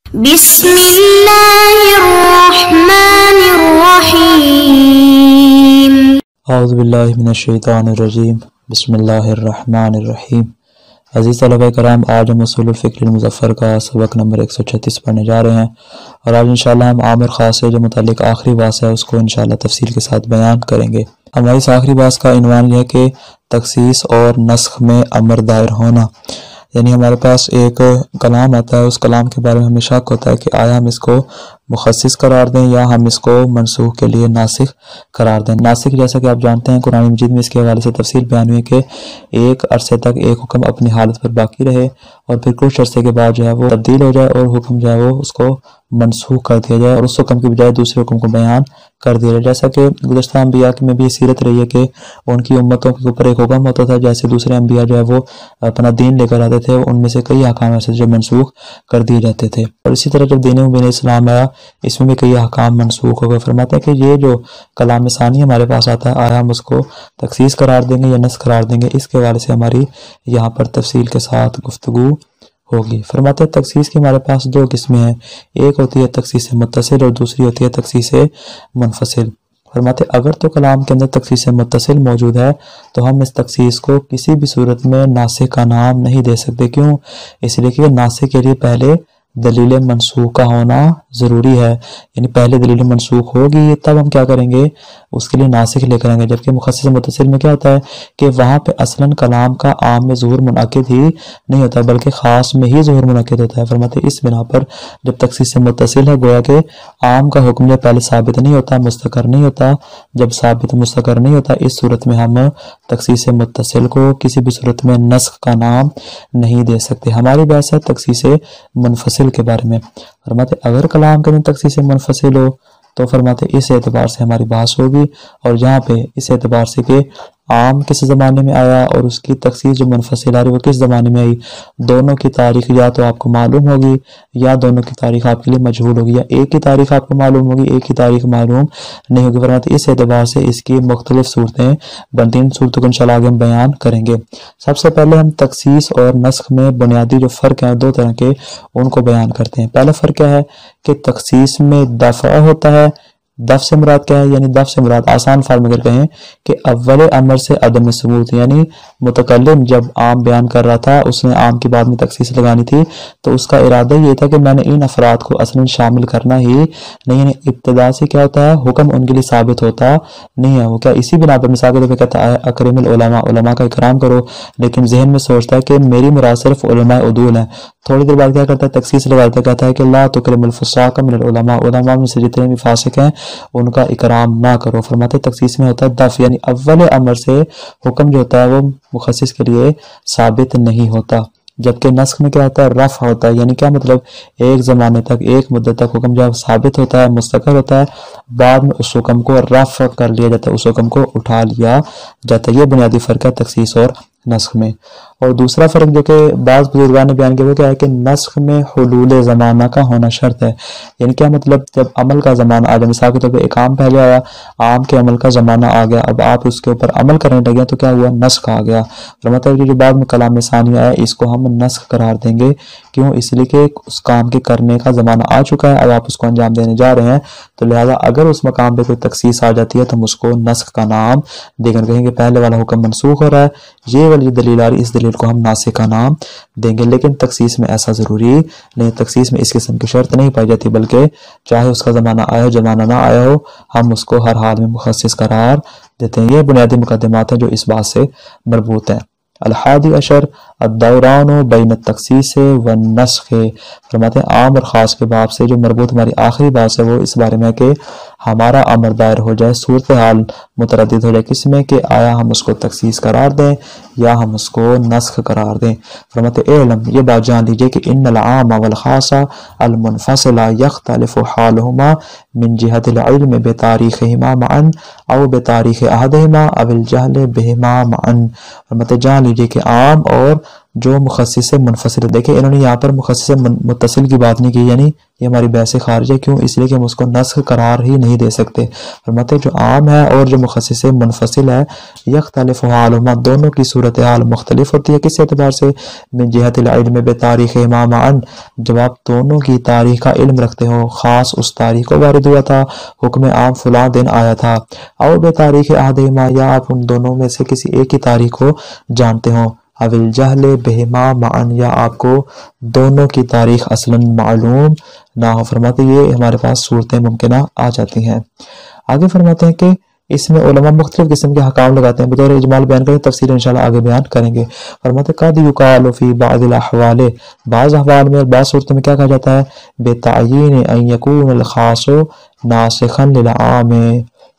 بسم اللہ الرحمن الرحیم۔ اعوذ باللہ من الشیطان الرجیم، بسم اللہ الرحمن الرحیم۔ عزیز طلبہ کرام، آج ہم اصول الفقہ المظفر کا سبق نمبر 136 پڑھنے جا رہے ہیں، اور آج انشاءاللہ ہم عام اور خاص سے جو متعلق آخری بات ہے اس کو انشاءاللہ تفصیل کے ساتھ بیان کریں گے۔ ہماری اس آخری بات کا عنوان یہ ہے کہ تخصیص اور نسخ میں امر دائر ہونا، یعنی ہمارے پاس ایک کلام آتا ہے، اس کلام کے بارے میں ہمیں شک ہوتا ہے کہ آیا ہم اس کو مخصص قرار دیں یا ہم اس کو منسوخ کے لیے ناسخ قرار دیں۔ ناسخ جیسا کہ آپ جانتے ہیں قرآن مجید میں اس کے حوالے سے تفصیل بیان ہوئی کہ ایک عرصے تک ایک حکم اپنی حالت پر باقی رہے اور پھر کچھ عرصے کے بعد جو ہے وہ تبدیل ہو جائے اور حکم جو ہے وہ اس کو منسوخ کر دیا جائے اور اس حکم کی بجائے دوسرے حکم کو بیان کر دیا جائے۔ جیسا کہ گزشتہ انبیاء میں بھی سیرت رہی ہے کہ ان کی امتوں کے اوپر ایک حکم ہوتا تھا، جیسے دوسرے انبیاء جو ہے وہ اپنا دین لے کر آتے تھے، ان میں سے کئی احکام ایسے جو منسوخ کر دیے جاتے تھے، اور اسی طرح جب دین مبین اسلام آیا اس میں بھی کئی احکام منسوخ ہو گئے۔ فرماتے ہیں کہ یہ جو کلام ثانی ہمارے پاس آتا ہے، آیا ہم اس کو تخصیص قرار دیں گے یا نسخ قرار دیں گے، اس کے حوالے سے ہماری یہاں پر تفصیل کے ساتھ گفتگو ہوگی۔ فرماتے ہیں تخصیص کی ہمارے پاس دو قسمیں ہیں، ایک ہوتی ہے تخصیص متصل اور دوسری ہوتی ہے تخصیص منفصل۔ فرماتے ہیں اگر تو کلام کے اندر تخصیص متصل موجود ہے تو ہم اس تخصیص کو کسی بھی صورت میں ناسخ کا نام نہیں دے سکتے۔ کیوں؟ اس لیے کہ ناسخ کے لیے پہلے دلیل منسوخ کا ہونا ضروری ہے، یعنی پہلے دلیل منسوخ ہوگی تب ہم کیا کریں گے، اس کے لیے ناسخ لے کریں گے۔ جبکہ مخصص متصل میں کیا ہوتا ہے کہ وہاں پہ اصلاً کلام کا عام میں ظہور منعقد ہی نہیں ہوتا بلکہ خاص میں ہی ظہور منعقد ہوتا ہے۔ فرماتے ہیں اس بنا پر جب تخصیص متصل ہے گویا کہ عام کا حکم جب پہلے ثابت نہیں ہوتا، مستقر نہیں ہوتا، جب ثابت مستقر نہیں ہوتا اس صورت میں ہم تخصیص متصل کو کسی بھی صورت میں نسخ کا نام نہیں دے سکتے۔ ہماری بحث ہے تخصیص منفصل کے بارے میں۔ فرماتے اگر کلام کے اندر تخصیص منفصل ہو تو فرماتے اس اعتبار سے ہماری بحث ہوگی، اور جہاں پہ اس اعتبار سے کہ عام کس زمانے میں آیا اور اس کی تخصیص جو منفصل آ رہی وہ کس زمانے میں آئی، دونوں کی تاریخ یا تو آپ کو معلوم ہوگی یا دونوں کی تاریخ آپ کے لیے مجہول ہوگی، یا ایک کی تاریخ آپ کو معلوم ہوگی ایک کی تاریخ معلوم نہیں ہوگی۔ فرماتے اس اعتبار سے اس کی مختلف صورتیں بنتی ہیں، صورتوں کو انشاءاللہ آگے ہم بیان کریں گے۔ سب سے پہلے ہم تخصیص اور نسخ میں بنیادی جو فرق ہیں دو طرح کے ان کو بیان کرتے ہیں۔ پہلا فرق کیا ہے کہ تخصیص میں دفع ہوتا ہے۔ دفع سے مراد کیا ہے؟ یعنی دفع سے مراد آسان فارم اگر کہیں کہ اول امر سے عدم ثبوت، یعنی متکلم جب عام بیان کر رہا تھا اس نے عام کی بعد میں تخصیص لگانی تھی تو اس کا ارادہ یہ تھا کہ میں نے ان افراد کو اصلا شامل کرنا ہی نہیں، یعنی ابتدا سے کیا ہوتا ہے حکم ان کے لیے ثابت ہوتا نہیں ہے۔ وہ کیا اسی بنا پر مثال کے طور پہ کہتا ہے اکرم العلماء، علماء کا اکرام کرو، لیکن ذہن میں سوچتا ہے کہ میری مراد صرف علماء عدول ہیں۔ تھوڑی دیر بعد کیا کرتا ہے تخصیص لگاتا ہے، کہتا ہے کہ لا تکرم الفساق من العلماء، علماء میں سے جتنے بھی فاسق ہیں ان کا اکرام نہ کرو۔ فرماتے تخصیص میں ہوتا ہے دفع، یعنی اول امر سے حکم جو ہوتا ہے وہ مخصص کے لیے ثابت نہیں ہوتا، جبکہ نسخ میں کیا ہوتا ہے رفع ہوتا ہے۔ یعنی کیا مطلب ایک زمانے تک ایک مدت تک حکم جب ثابت ہوتا ہے مستقر ہوتا ہے، بعد میں اس حکم کو رفع کر لیا جاتا ہے، اس حکم کو اٹھا لیا جاتا ہے۔ یہ بنیادی فرق ہے تخصیص اور نسخ میں۔ اور دوسرا فرق جو کہ بعض بزرگان نے بیان کیا وہ کیا ہے کہ نسخ میں حلول زمانہ کا ہونا شرط ہے۔ یعنی کیا مطلب جب عمل کا زمانہ آ جائے، مثال کے طور پہ ایک عام پہلے آیا، عام کے عمل کا زمانہ آ گیا، اب آپ اس کے اوپر عمل کرنے لگے تو کیا ہوا نسخ آ گیا۔ فرماتا ہے کہ جو بعد میں کلام ثانی آیا اس کو ہم نسخ قرار دیں گے۔ کیوں؟ اس لیے کہ اس کام کے کرنے کا زمانہ آ چکا ہے، اب آپ اس کو انجام دینے جا رہے ہیں، تو لہٰذا اگر اس مقام پہ کوئی تخصیص آ جاتی ہے تو ہم اس کو نسخ کا نام دے کر کہیں گے پہلے والا حکم منسوخ ہو رہا ہے، یہ والی دلیل آ رہی اس دلیل کو ہم ناسخ کا نام دیں گے۔ لیکن تخصیص میں ایسا ضروری نہیں، تخصیص میں اس قسم کی شرط نہیں پائی جاتی، بلکہ چاہے اس کا زمانہ آیا ہو زمانہ نہ آیا ہو ہم اس کو ہر حال میں مخصص قرار دیتے ہیں۔ یہ بنیادی مقدمات ہیں جو اس بات سے مربوط ہیں۔ الحادی عشر الدوران بین التخصیص والنسخ۔ فرماتے ہیں عام اور خاص کے باب سے جو مربوط ہماری آخری بات ہے وہ اس بارے میں کہ ہمارا امر دائر ہو جائے، صورتحال متردد ہو جائے کس میں کہ آیا ہم اس کو تخصیص قرار دیں یا ہم اس کو نسخ قرار دیں۔ فرماتے علم یہ بات جان لیجئے کہ ان العام والخاص المنفصل یختلف حالهما من جهة العلم بتاریخهما معا او بتاریخ احدهما او الجهل بهما معا۔ فرماتے جان لیجئے کہ عام اور جو مخصص سے منفصل ہے۔ دیکھیں انہوں نے یہاں پر مخصص سے متصل کی بات نہیں کی، یعنی یہ ہماری بحث سے خارج ہے، کیوں؟ اس لیے کہ ہم اس کو نسخ قرار ہی نہیں دے سکتے۔ فرماتے ہیں جو عام ہے اور جو مخصص سے منفصل ہے، یختلف حالہما، دونوں کی صورتحال مختلف ہوتی ہے۔ کس اعتبار سے؟ من جہت العلم بتاریخہما معا، جب آپ دونوں کی تاریخ کا علم رکھتے ہو، خاص اس تاریخ کو وارد ہوا تھا، حکم عام فلاں دن آیا تھا، اور بتاریخ احدہما، یا آپ ان دونوں میں سے کسی ایک کی تاریخ کو جانتے ہو، او الجہل بہما معا، یا آپ کو دونوں کی تاریخ اصلا معلوم نہ ہو۔ فرماتے یہ ہمارے پاس صورتیں ممکنہ آ جاتی ہیں۔ آگے فرماتے ہیں کہ اس میں علماء مختلف قسم کے حکام لگاتے ہیں، بطور اجمال بیان کریں، تفصیل انشاءاللہ آگے بیان کریں گے۔ فرماتے ہیں قد یقال فی بعض الاحوال، بعض احوال میں اور بعض صورتوں میں کیا کہا جاتا ہے؟ بتعیین ان یکون الخاص ناسخا للعام،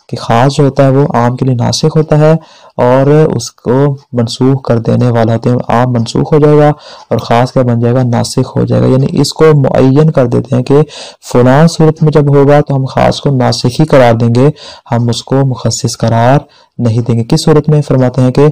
کہ خاص جو ہوتا ہے وہ عام کے لیے ناسخ ہوتا ہے اور اس کو منسوخ کر دینے والا ہوتے ہیں۔ عام منسوخ ہو جائے گا اور خاص کیا بن جائے گا؟ ناسخ ہو جائے گا، یعنی اس کو معین کر دیتے ہیں کہ فلاں صورت میں جب ہوگا تو ہم خاص کو ناسخ ہی قرار دیں گے، ہم اس کو مخصص قرار نہیں دیں گے۔ کس صورت میں؟ فرماتے ہیں کہ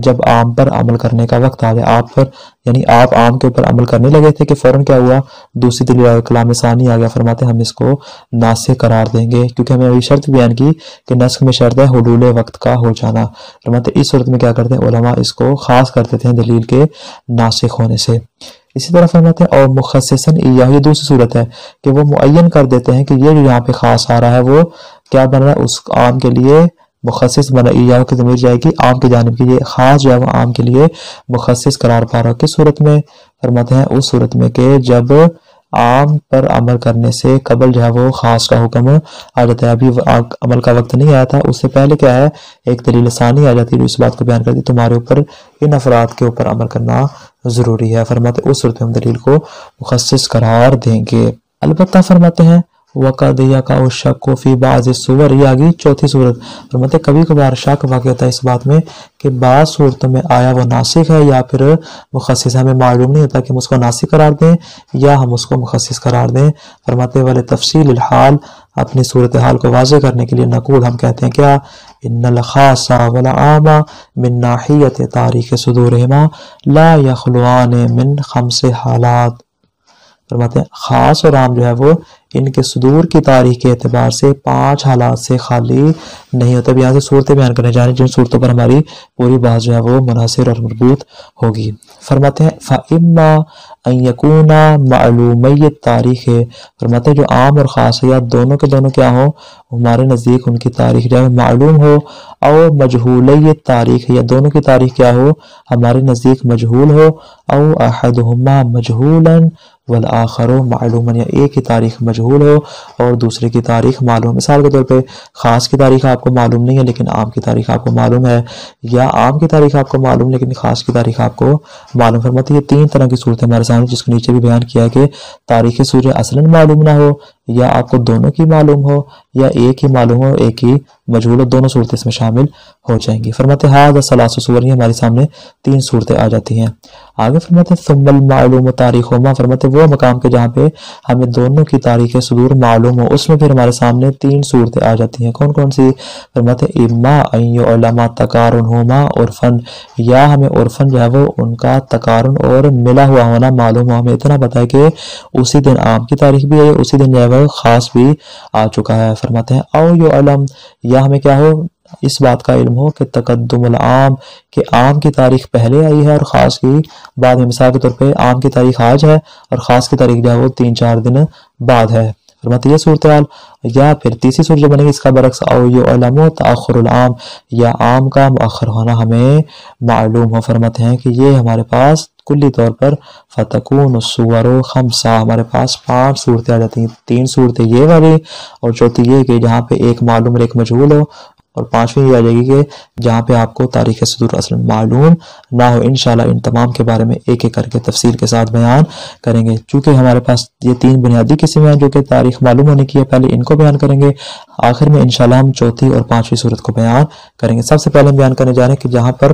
جب عام پر عمل کرنے کا وقت آ گیا، آپ پر یعنی آپ عام کے اوپر عمل کرنے لگے تھے کہ فوراً کیا ہوا؟ دوسری دلیل کلام ثانی آ گیا، فرماتے ہیں ہم اس کو ناسخ قرار دیں گے، کیونکہ ہمیں ابھی شرط بیان کی کہ نسخ میں شرط ہے حلول وقت کا ہو جانا۔ فرماتے ہیں اس صورت میں کیا کرتے ہیں علماء؟ اس کو خاص کر دیتے ہیں دلیل کے ناسخ ہونے سے۔ اسی طرح فرماتے ہیں اور مخصصاً ایاہ، یہ دوسری صورت ہے کہ وہ معین کر دیتے ہیں کہ یہ جو یہاں پہ خاص آ رہا ہے وہ کیا بن رہا ہے؟ اس عام کے لیے مخصص بنا، ایاہ کی ضمیر جائے گی عام کی جانب کی، یہ خاص جو ہے وہ عام کے لیے مخصص قرار پا رہا ہے۔ کس صورت میں؟ فرماتے ہیں اس صورت میں کہ جب عام پر عمل کرنے سے قبل جو ہے وہ خاص کا حکم آ جاتا ہے، ابھی عمل کا وقت نہیں آیا تھا، اس سے پہلے کیا ہے؟ ایک دلیل ثانی آ جاتی ہے جو اس بات کو بیان کرتی ہے تمہارے اوپر ان افراد کے اوپر عمل کرنا ضروری ہے۔ فرماتے ہیں اس صورت میں ہم دلیل کو مخصص قرار دیں گے۔ البتہ فرماتے ہیں وَقَدْ يَقَعُ الشَّكُّ فِي بَعْضِ الصُّوَرِ، یہ آگئی چوتھی صورت۔ فرماتے ہیں کبھی کبھار شک واقع ہوتا ہے اس بات میں کہ بعض صورتوں میں آیا وہ ناسخ ہے یا پھر مخصص، ہمیں معلوم نہیں ہوتا کہ ہم اس کو ناسخ قرار دیں یا ہم اس کو مخصص قرار دیں۔ فرماتے ہیں وَلِتَفْصِيلِ الْحَالِ، اپنی صورتحال کو واضح کرنے کے لیے نقول ہم کہتے ہیں کیا؟ ان الخاص والعام من ناحیت تاریخ صدورہما لا یخلوان من 5 حالات۔ فرماتے ہیں خاص اور عام جو ہے وہ ان کے صدور کی تاریخ کے اعتبار سے 5 حالات سے خالی نہیں ہوتا۔ اب یہاں سے صورتیں بیان کرنے جا رہے ہیں جن صورتوں پر ہماری پوری بحث جو ہے وہ منحصر اور مربوط ہوگی۔ فرماتے ہیں فَإِمَّا أَن يَكُونَ مَعْلُومَيِّ التَّارِيخِ، فرماتے ہیں جو عام اور خاص ہے یا دونوں کے دونوں کیا ہوں؟ ہمارے نزدیک ان کی تاریخ جو ہے معلوم ہو، او مجہولی التاریخ، یا دونوں کی تاریخ کیا ہو؟ ہمارے نزدیک مجہول ہو، او احدہما مجہولا والآخر معلوما، یا ایک کی تاریخ مجہول ہو اور دوسرے کی تاریخ معلوم۔ مثال کے طور پہ خاص کی تاریخ آپ کو معلوم نہیں ہے لیکن عام کی تاریخ آپ کو معلوم ہے، یا عام کی تاریخ آپ کو معلوم لیکن خاص کی تاریخ آپ کو معلوم۔ فرماتے ہیں یہ 3 طرح کی صورت ہے ہمارے سامنے، جس کو نیچے بھی بیان کیا ہے کہ تاریخ سورہ اصلاً معلوم نہ ہو، یا آپ کو دونوں کی معلوم ہو، یا ایک ہی معلوم ہو ایک ہی مجہول ہو، دونوں صورتیں اس میں شامل ہو جائیں گی۔ فرماتے ہیں ھذا ثلاث صور، یہ ہمارے سامنے 3 صورتیں آ جاتی ہیں۔ آگے فرماتے ہیں ثم المعلوم تاریخہما، فرماتے ہیں وہ مقام کے جہاں پہ ہمیں دونوں کی تاریخ صدور معلوم ہو، اس میں پھر ہمارے سامنے 3 صورتیں آ جاتی ہیں۔ کون کون سی؟ فرماتے ہیں اما ان یعلم تقارنہما عرفا، یا ہمیں عرفاً جو ہے وہ ان کا تقارن اور ملا ہوا ہونا معلوم ہو، ہمیں اتنا پتا ہے کہ اسی دن عام کی تاریخ بھی ہے، اسی دن جو ہے وہ خاص بھی آ چکا ہے۔ فرماتے ہیں او یعلم، یا ہمیں کیا ہو؟ اس بات کا علم ہو کہ تقدم العام، کہ عام کی تاریخ پہلے آئی ہے اور خاص کی بعد میں۔ مثال کے طور پہ عام کی تاریخ آج ہے اور خاص کی تاریخ جو ہے وہ 3-4 دن بعد ہے۔ فرماتے یہ صورتحال، یا پھر تیسری صورت جو بنے گی اس کا برعکس او یعلم تاخر العام، یا عام کا مؤخر ہونا ہمیں معلوم ہو۔ فرماتے ہیں کہ یہ ہمارے پاس کلی طور پر فتکون الصور 5، ہمارے پاس 5 صورتیں آ جاتی ہیں، 3 صورتیں یہ والی اور چوتھی یہ کہ جہاں پہ ایک معلوم اور ایک مجہول ہو، اور 5ویں یہ آ جائے گی کہ جہاں پہ آپ کو تاریخ صدور اصلا معلوم نہ ہو۔ انشاءاللہ ان تمام کے بارے میں ایک ایک کر کے تفصیل کے ساتھ بیان کریں گے، چونکہ ہمارے پاس یہ 3 بنیادی قسم ہیں جو کہ تاریخ معلوم ہونے کی ہے، پہلے ان کو بیان کریں گے، آخر میں انشاءاللہ ہم چوتھی اور 5ویں صورت کو بیان کریں گے۔ سب سے پہلے ہم بیان کرنے جا رہے ہیں کہ جہاں پر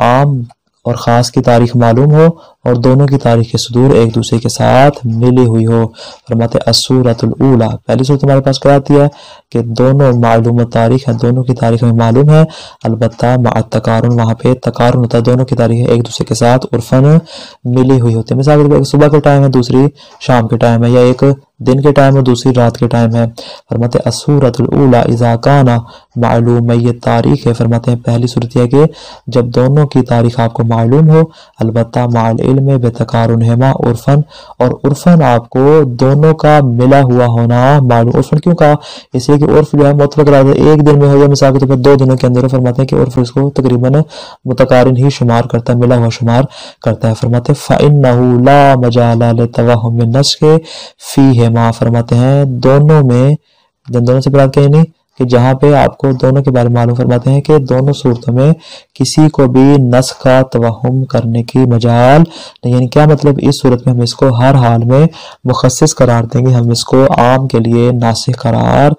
عام اور خاص کی تاریخ معلوم ہو اور دونوں کی تاریخ صدور ایک دوسرے کے ساتھ ملی ہوئی ہو۔ فرماتے السورۃ الاولی، پہلی صورت ہمارے پاس کیا آتی ہے کہ دونوں معلوم تاریخ ہے، دونوں کی تاریخ میں معلوم ہے، البتہ مع التقارن، وہاں پہ تقارن ہوتا ہے، دونوں کی تاریخ ایک دوسرے کے ساتھ عرفاً ملی ہوئی ہوتی ہے۔ مثال کے طور پر صبح کے ٹائم ہے، دوسری شام کے ٹائم ہے، یا ایک دن کے ٹائم ہے، دوسری رات کے ٹائم ہے۔ فرماتے السورۃ الاولی اذا کان معلومی تاریخ ہے، فرماتے ہیں پہلی صورت یہ کہ جب دونوں کی تاریخ آپ کو معلوم ہو، البتہ مع العلم بتقارنہما عرفاً، اور عرفاً آپ کو دونوں کا ملا ہوا ہونا معلوم۔ عرفاً کیوں کہا؟ اس لیے کہ عرف جو ہے مطلق رہتا ہے، ایک دن میں ہو جائے مثال کے طور پر 2 دنوں کے اندر، فرماتے ہیں کہ عرف اس کو تقریباً متقارن ہی شمار کرتا ہے، ملا ہوا شمار کرتا ہے۔ فرماتے فإنہ لا مجال لتوہم النسخ فیہما، فرماتے ہیں دونوں میں، دونوں سے برات کہیں نہیں کہ جہاں پہ آپ کو دونوں کے بارے میں معلوم، فرماتے ہیں کہ دونوں صورتوں میں کسی کو بھی نسخ کا توہم کرنے کی مجال نہیں، یعنی کیا مطلب، اس صورت میں ہم اس کو ہر حال میں مخصص قرار دیں گے، ہم اس کو عام کے لیے ناسخ قرار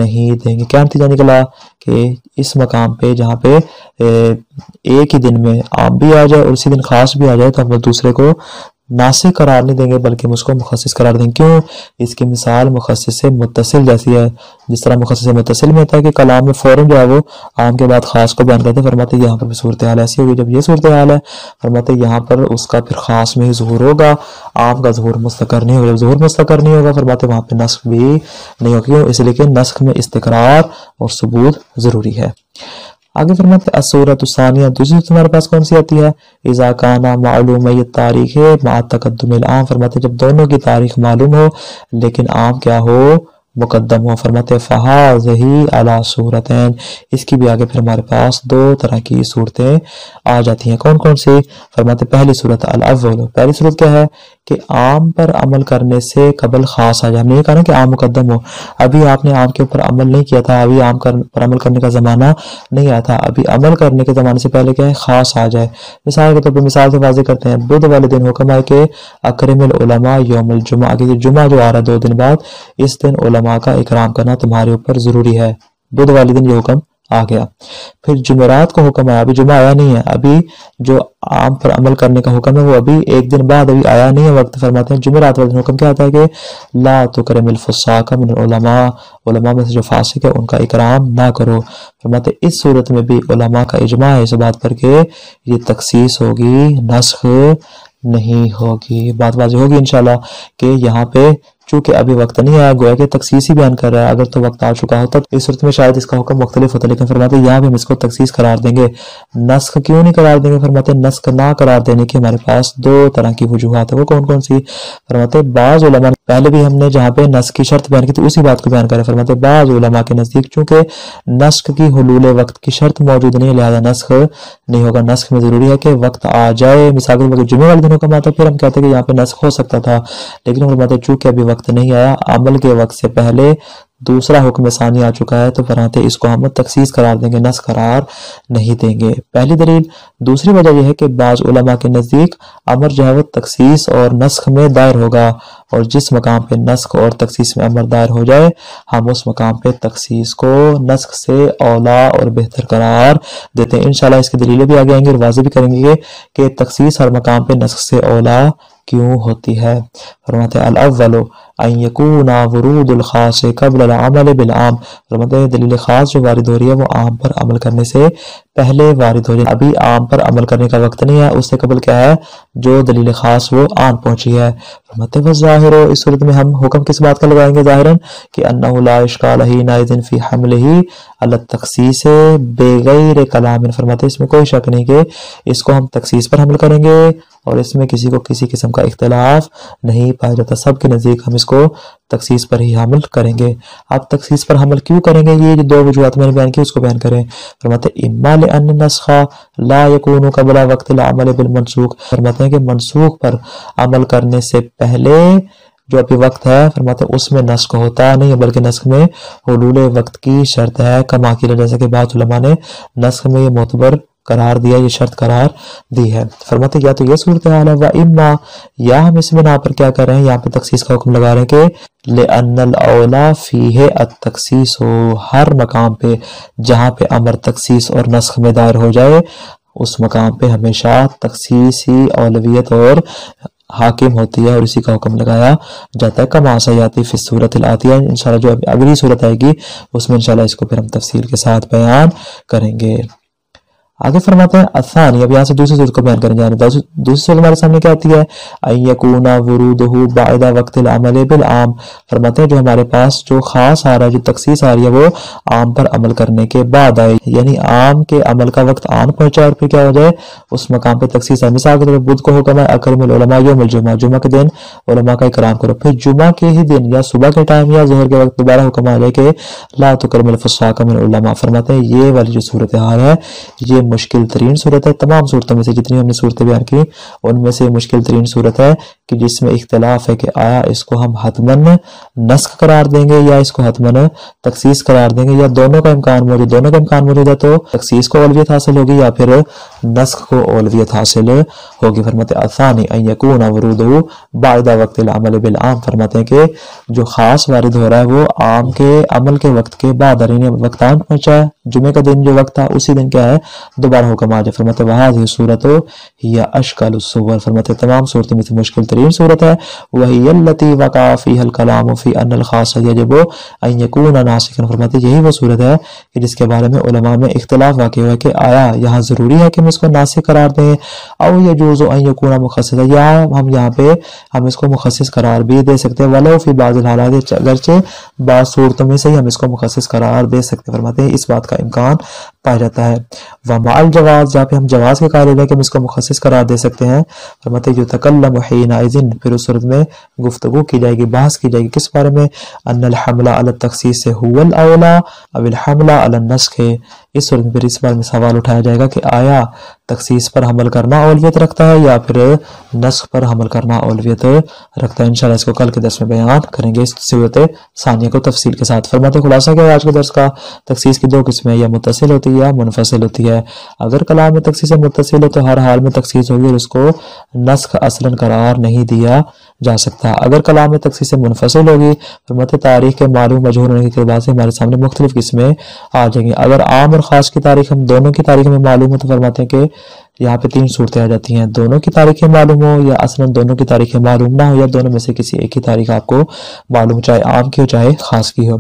نہیں دیں گے۔ کیا نتیجہ نکلا کہ اس مقام پہ جہاں پہ ایک ہی دن میں عام بھی آ جائے اور اسی دن خاص بھی آ جائے تو ہم دوسرے کو ناسخ قرار نہیں دیں گے بلکہ ہم اس کو مخصص قرار دیں گے۔ کیوں؟ اس کی مثال مخصص سے متصل جیسی ہے، جس طرح مخصص سے متصل میں ہوتا ہے کہ کلام میں فوراً جو ہے وہ عام کے بعد خاص کو بیان کرتے ہیں۔ فرماتے یہاں پر بھی صورتحال ایسی ہوگی، جب یہ صورتحال ہے فرماتے یہاں پر اس کا پھر خاص میں ہی ظہور ہوگا، عام کا ظہور مستقر نہیں ہوگا۔ جب ظہور مستقر نہیں ہوگا فرماتے وہاں پہ نسخ بھی نہیں ہوگی، اس لیے کہ نسخ میں استقرار اور ثبوت ضروری ہے۔ آگے فرماتے السورۃ الثانیہ، دوسری صورت ہمارے پاس کون سی آتی ہے؟ اذا کان معلومی تاریخ مع تقدم العام، فرماتے جب دونوں کی تاریخ معلوم ہو لیکن عام کیا ہو؟ مقدم ہو۔ فرماتے فہذہ علی صورتین، اس کی بھی آگے پھر ہمارے پاس 2 طرح کی صورتیں آ جاتی ہیں۔ کون کون سی؟ فرماتے پہلی صورت الاول، پہلی صورت کیا ہے کہ عام پر عمل کرنے سے قبل خاص آ جائے۔ ہم نے یہ کہا نا کہ عام مقدم ہو، ابھی آپ نے عام کے اوپر عمل نہیں کیا تھا، ابھی عام پر عمل کرنے کا زمانہ نہیں آیا تھا، ابھی عمل کرنے کے زمانے سے پہلے کیا ہے؟ خاص آ جائے۔ مثال کے طور پر مثال سے واضح کرتے ہیں، بدھ والے دن حکم ہے کہ اکرم العلماء یوم الجمعہ، کہ جمعہ جو آ رہا ہے 2 دن بعد، اس دن علماء کا اکرام کرنا تمہارے اوپر ضروری ہے۔ بدھ والے دن یہ حکم آ گیا۔ پھر جمعرات کو حکم ہے، ابھی جمعہ آیا نہیں ہے، ابھی جو عام پر عمل کرنے کا حکم ہے وہ ابھی 1 دن بعد، ابھی آیا نہیں ہے وقت۔ فرماتے ہیں جمعرات والے دن حکم کیا آتا ہے کہ لا تکرم الفساق من العلماء، علماء میں سے جو فاسق ہے ان کا اکرام نہ کرو۔ فرماتے اس صورت میں بھی علماء کا اجماع ہے اس بات پر کہ یہ تخصیص ہوگی، نسخ نہیں ہوگی۔ بات واضح ہوگی انشاءاللہ کہ یہاں پہ چونکہ ابھی وقت نہیں آیا، گویا کہ تخصیص ہی بیان کر رہا ہے، اگر تو وقت آ چکا ہوتا تو اس صورت میں شاید اس کا حکم مختلف ہوتا، لیکن فرماتے یہاں بھی ہم اس کو تخصیص قرار دیں گے۔ نسخ کیوں نہیں قرار دیں گے؟ فرماتے نسخ نہ قرار دینے کی ہمارے پاس 2 طرح کی وجوہات ہے۔ وہ کون کون سی؟ فرماتے بعض علماء، پہلے بھی ہم نے جہاں پہ نسخ کی شرط بیان کی تھی اسی بات کو بیان کرے۔ فرماتے بعض علماء کے نزدیک چونکہ نسخ کی حلول وقت کی شرط موجود نہیں ہے لہذا نسخ نہیں ہوگا۔ نسخ میں ضروری ہے کہ وقت آ جائے، مثال کے طور پر جمعے والے دنوں کا آتا پھر ہم کہتے ہیں کہ یہاں پہ نسخ ہو سکتا تھا، لیکن فرماتے چونکہ ابھی وقت نہیں آیا، عمل کے وقت سے پہلے دوسرا حکم ثانی آ چکا ہے تو فرماتے اس کو ہم تخصیص قرار دیں گے، نسخ قرار نہیں دیں گے۔ پہلی دلیل۔ دوسری وجہ یہ ہے کہ بعض علماء کے نزدیک امر جو ہے وہ تخصیص اور نسخ میں دائر ہوگا، اور جس مقام پہ نسخ اور تخصیص میں امر دائر ہو جائے ہم اس مقام پہ تخصیص کو نسخ سے اولا اور بہتر قرار دیتے ہیں۔ انشاءاللہ اس کی دلیلیں بھی آگے آئیں گے اور واضح بھی کریں گے کہ تخصیص ہر مقام پہ نسخ سے اولا کیوں ہوتی ہے۔ فرماتے ہیں الاول ان یکون ورود الخاص قبل العمل بالعام، فرماتے ہیں دلیل خاص جو وارد ہو رہی ہے وہ عام پر عمل کرنے سے پہلے وارد ہو جائے، ابھی عام پر عمل کرنے کا وقت نہیں ہے، اس سے قبل کیا ہے جو دلیل خاص وہ آن پہنچی ہے۔ فرماتے ہیں ظاہر، اس صورت میں ہم حکم کس بات کا لگائیں گے ظاہراً کہ انہ لا اشکال حینئذ فی حملہ علی التخصیص بغیر کلام، فرماتے ہیں اس میں کوئی شک نہیں کہ اس کو ہم تخصیص پر حمل کریں گے اور اس میں کسی کو کسی قسم کا اختلاف نہیں پایا جاتا، سب کے نزدیک ہم اس کو تخصیص پر ہی حمل کریں گے۔ آپ تخصیص پر حمل کیوں کریں گے؟ یہ جو 2 وجوہات میں نے بیان کی اس کو بیان کریں۔ فرماتے اما لان النسخ لا يكون قبل وقت العمل بالمنسوخ، فرماتے ہیں کہ منسوخ پر عمل کرنے سے پہلے جو ابھی وقت ہے فرماتے اس میں نسخ ہوتا نہیں ہے بلکہ نسخ میں حلول وقت کی شرط ہے، کما کی جیسا کہ بعض علماء نے نسخ میں یہ معتبر قرار دیا، یہ شرط قرار دی ہے۔ فرماتے یا تو یہ صورتحال ہے، واما یا ہم اس بنا پر کیا کر رہے ہیں، یہاں پہ تخصیص کا حکم لگا رہے ہیں کہ لأن الاولا فیہ التخصیص ہو، ہر مقام پہ جہاں پہ امر تخصیص اور نسخ میں دائر ہو جائے اس مقام پہ ہمیشہ تخصیص ہی اولویت اور حاکم ہوتی ہے اور اسی کا حکم لگایا جاتا ہے. کما سیاتی فی الصورت الآتیہ، انشاءاللہ جو اگلی صورت آئے گی اس میں انشاءاللہ اس کو پھر ہم تفصیل کے ساتھ بیان کریں گے. آگے فرماتے ہیں الثانی، اب یہاں سے دوسری صورت کو بیان کریں جا رہے ہیں. دوسری صورت ہمارے سامنے کیا آتی ہے؟ ان یکون ورودہ بعد وقت العمل بالعام، فرماتے ہیں جو ہمارے پاس جو خاص آ رہا ہے، جو تخصیص آ رہی ہے وہ عام پر عمل کرنے کے بعد آئے، یعنی عام کے عمل کا وقت آن پہنچا اور پھر کیا ہو جائے اس مقام پہ تخصیص ہے. مثال کے طور پر بدھ کو حکم ہے اکرم العلماء یوم الجمعہ، جمعہ کے دن علماء کا اکرام کرو. پھر جمعہ کے ہی دن یا صبح کے ٹائم یا ظہر کے وقت دوبارہ حکم آ جائے کہ لا تکرم الفساق من العلماء. فرماتے ہیں یہ والی جو صورتحال ہے یہ مشکل ترین صورت ہے. تمام صورتوں میں سے جتنی ہم نے صورتیں بیان کی ان میں سے مشکل ترین صورت ہے کہ جس میں اختلاف ہے کہ آیا اس کو ہم حتماً نسخ قرار دیں گے یا اس کو حتماً تخصیص قرار دیں گے، یا دونوں کا امکان موجود ہے تو تخصیص کو اولویت حاصل ہوگی یا پھر نسخ کو اولویت حاصل ہوگی. فرماتے ہیں الثانی ان یکون ورودہ بعد وقت العمل بالعام، فرماتے ہیں کہ جو خاص وارد ہو رہا ہے وہ عام کے عمل کے وقت کے بعد، یعنی وقت آن پہنچا ہے، جمعے کا دن جو وقت تھا اسی دن کیا ہے دوبارہ حکم آ جائے. فرماتے وہذہ صورت یا اشکال الصور، فرماتے تمام صورتوں میں سے مشکل ترین صورت ہے. وہی التی وقع فیہا الکلام فی ان الخاص یجب ان یکون ناسخا، فرماتے یہی وہ صورت ہے کہ جس کے بارے میں علماء میں اختلاف واقع ہوا کہ آیا یہاں ضروری ہے کہ ہم اس کو ناسخ قرار دیں، او یجوز ان یکون مخصصا، یا ہم یہاں پہ ہم اس کو مخصص قرار بھی دے سکتے ہیں، ولو فی بعض الحالات، اگرچہ بعض صورتوں میں سے ہی ہم اس کو مخصص قرار دے سکتے ہیں. فرماتے ہیں اس بات کا امکان پایا جاتا ہے. ومع الجواز، جہاں پہ ہم جواز کے قائل ہیں کہ ہم اس کو مخصص قرار دے سکتے ہیں. فرماتے ہیں یتکلم حینئذ، پھر اس صورت میں گفتگو کی جائے گی، بحث کی جائے گی کس بارے میں؟ ان الحمل علی التخصیص هو الاولی او الحمل علی النسخ. اس صورت میں پھر اس بارے میں سوال اٹھایا جائے گا کہ آیا تخصیص پر حمل کرنا اولویت رکھتا ہے یا پھر نسخ پر حمل کرنا اولویت رکھتا ہے. انشاءاللہ اس کو کل کے درس میں بیان کریں گے اس صورت ثانیہ کو تفصیل کے ساتھ. فرماتے خلاصہ کیا ہے آج کے درس کا؟ تخصیص کی دو قسمیں، یا متصل ہوتی ہے یا منفصل ہوتی ہے. اگر کلام میں تخصیص متصل ہو تو ہر حال میں تخصیص ہوگی اور اس کو نسخ اصلاً قرار نہیں دیا جا سکتا. اگر کلام میں تخصیص منفصل ہوگی، فرماتے تاریخ کے معلوم مجہول ہونے کے بعد سے ہمارے سامنے مختلف قسمیں آ جائیں گی. اگر عام اور خاص کی تاریخ ہم دونوں کی تاریخ میں معلوم ہو تو فرماتے ہیں کہ یہاں پہ تین صورتیں آ جاتی ہیں، دونوں کی تاریخیں معلوم ہو یا اصلاً دونوں کی تاریخیں معلوم نہ ہو یا دونوں میں سے کسی ایک کی تاریخ آپ کو معلوم، چاہے عام کی ہو چاہے خاص کی ہو.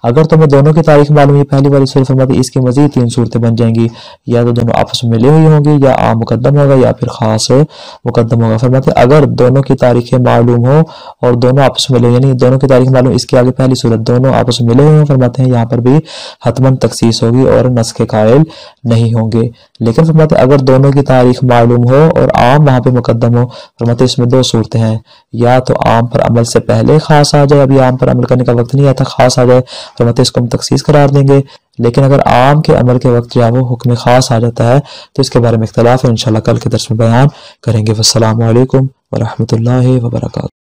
اگر تمہیں دونوں کی تاریخ معلوم ہے، پہلی والی صورت فرماتی اس کی مزید تین صورتیں بن جائیں گی، یا تو دونوں آپس میں ملی ہوئی ہوں گی یا عام مقدم ہوگا یا پھر خاص مقدم ہوگا. فرماتے اگر دونوں کی تاریخیں معلوم ہو اور دونوں آپس میں ملے، یعنی دونوں کی تاریخ معلوم، اس کے آگے پہلی صورت دونوں آپس میں ملے ہوئے ہیں، فرماتے ہیں یہاں پر بھی حتماً تخصیص ہوگی اور نسخ کے قائل نہیں ہوں گے. لیکن فرماتے اگر دونوں کی تاریخ معلوم ہو اور عام وہاں پہ مقدم ہو، فرماتے اس میں دو صورتیں ہیں، یا تو عام پر عمل سے پہلے خاص آ جائے، ابھی عام پر عمل کرنے کا وقت نہیں آتا، خاص آ جائے، فرماتے اس کو ہم تخصیص قرار دیں گے. لیکن اگر عام کے عمل کے وقت جب وہ حکم خاص آ جاتا ہے تو اس کے بارے میں اختلاف ہے، انشاءاللہ کل کے درس میں بیان کریں گے. والسلام علیکم ورحمۃ اللہ وبرکاتہ.